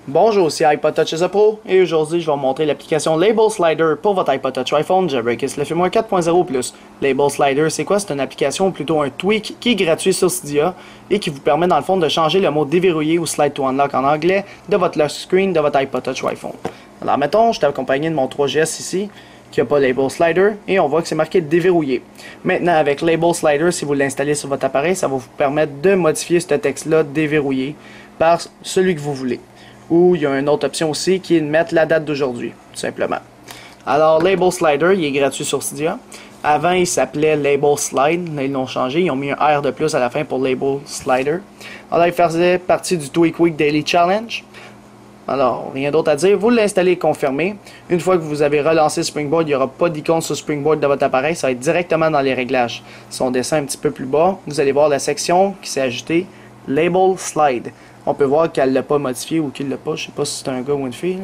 Bonjour, c'est iPod Touch is a Pro et aujourd'hui je vais vous montrer l'application Label Slider pour votre iPod Touch iPhone Jailbreak le firmware 4.0+. Label Slider, c'est quoi? C'est une application ou plutôt un tweak qui est gratuit sur Cydia et qui vous permet dans le fond de changer le mot déverrouiller ou slide to unlock en anglais de votre lock screen de votre iPod Touch iPhone. Alors mettons, je suis accompagné de mon 3GS ici qui n'a pas Label Slider et on voit que c'est marqué déverrouiller. Maintenant avec Label Slider, si vous l'installez sur votre appareil, ça va vous permettre de modifier ce texte-là déverrouillé par celui que vous voulez. Ou il y a une autre option aussi qui est de mettre la date d'aujourd'hui, tout simplement. Alors, Label Slider, il est gratuit sur Cydia. Avant, il s'appelait Label Slide. Là, ils l'ont changé. Ils ont mis un R de plus à la fin pour Label Slider. Alors, il faisait partie du Tweak Week Daily Challenge. Alors, rien d'autre à dire. Vous l'installez et confirmez. Une fois que vous avez relancé Springboard, il n'y aura pas d'icône sur Springboard de votre appareil. Ça va être directement dans les réglages. Si on descend un petit peu plus bas, vous allez voir la section qui s'est ajoutée Label Slide. On peut voir qu'elle ne l'a pas modifié ou qu'il ne l'a pas. Je ne sais pas si c'est un gars ou une fille.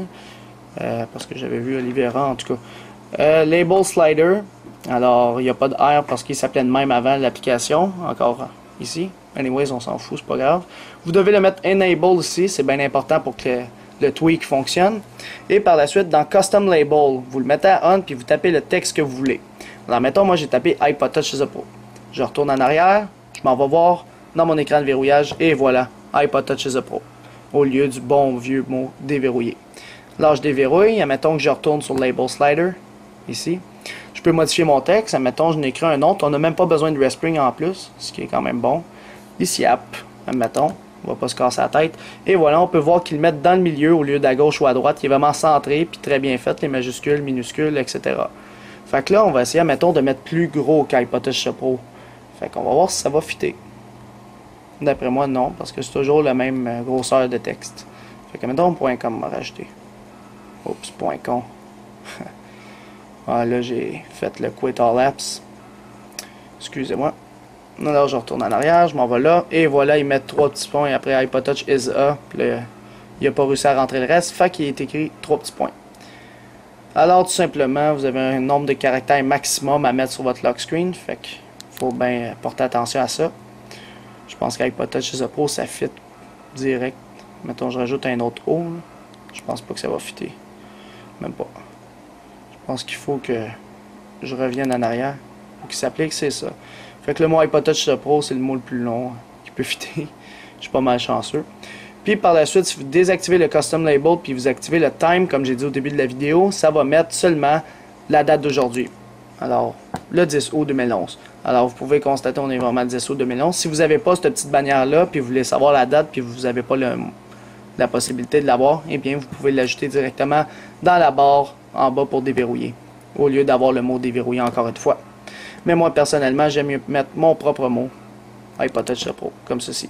Parce que j'avais vu Olivera en tout cas. Label Slider. Alors, il n'y a pas de R parce qu'il s'appelait de même avant l'application. Encore ici. Anyways, on s'en fout, c'est pas grave. Vous devez le mettre Enable ici. C'est bien important pour que le tweak fonctionne. Et par la suite, dans Custom Label, vous le mettez à On puis vous tapez le texte que vous voulez. Alors, mettons, moi j'ai tapé iPod Touch is a Pro. Je retourne en arrière. Je m'en vais voir dans mon écran de verrouillage. Et voilà. iPod Touch is a Pro, au lieu du bon vieux mot déverrouillé. Là, je déverrouille, admettons que je retourne sur Label Slider, ici. Je peux modifier mon texte, admettons, je n'écris un autre, on n'a même pas besoin de Respring en plus, ce qui est quand même bon. Ici, admettons, on va pas se casser la tête. Et voilà, on peut voir qu'ils le mettent dans le milieu au lieu d'à gauche ou à droite, qui est vraiment centré, puis très bien fait, les majuscules, minuscules, etc. Fait que là, on va essayer, admettons, de mettre plus gros qu'iPod Touch is a Pro. Fait qu'on va voir si ça va fitter. D'après moi, non, parce que c'est toujours la même grosseur de texte. Fait que mettons .com m'a rajouté. Oups, .com. Ah, là, j'ai fait le quit all apps. Excusez-moi. Alors, je retourne en arrière, je m'en vais là. Et voilà, ils mettent 3 petits points après iPod Touch is a. Puis là, il n'a pas réussi à rentrer le reste. Fait qu'il est écrit 3 petits points. Alors, tout simplement, vous avez un nombre de caractères maximum à mettre sur votre lock screen. Fait qu'il faut bien porter attention à ça. Je pense qu'iPod Touch is a Pro, ça fit direct. Mettons, je rajoute un autre O. Là. Je pense pas que ça va fitter. Même pas. Je pense qu'il faut que je revienne en arrière. Pour qu'il s'applique, c'est ça. Fait que le mot iPod Touch is a Pro, c'est le mot le plus long qui peut fitter. Je suis pas mal chanceux. Puis par la suite, si vous désactivez le Custom Label puis vous activez le Time, comme j'ai dit au début de la vidéo, ça va mettre seulement la date d'aujourd'hui. Alors, le 10 août 2011. Alors, vous pouvez constater, on est vraiment le 10 août 2011. Si vous n'avez pas cette petite bannière-là, puis vous voulez savoir la date, puis vous n'avez pas la possibilité de l'avoir, eh bien, vous pouvez l'ajouter directement dans la barre en bas pour déverrouiller, au lieu d'avoir le mot déverrouiller encore une fois. Mais moi, personnellement, j'aime mieux mettre mon propre mot, iPod Touch Pro, comme ceci.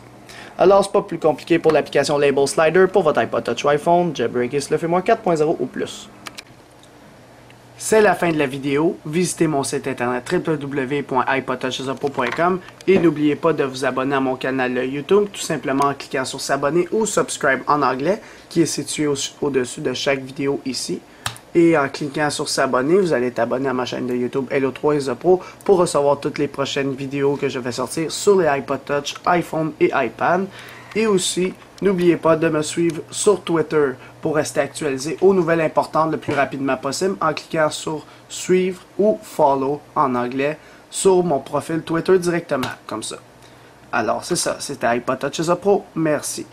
Alors, c'est pas plus compliqué pour l'application Label Slider pour votre iPod Touch iPhone, Jailbreak le firmware 4.0 ou plus. C'est la fin de la vidéo. Visitez mon site internet www.ipodtouchisapro.com et n'oubliez pas de vous abonner à mon canal YouTube, tout simplement en cliquant sur s'abonner ou subscribe en anglais, qui est situé au-dessus de chaque vidéo ici. Et en cliquant sur s'abonner, vous allez être abonné à ma chaîne de YouTube Hello3 is a Pro pour recevoir toutes les prochaines vidéos que je vais sortir sur les iPod Touch, iPhone et iPad. Et aussi, n'oubliez pas de me suivre sur Twitter pour rester actualisé aux nouvelles importantes le plus rapidement possible en cliquant sur suivre ou follow en anglais sur mon profil Twitter directement, comme ça. Alors c'est ça, c'était iPod Touch is a Pro, merci.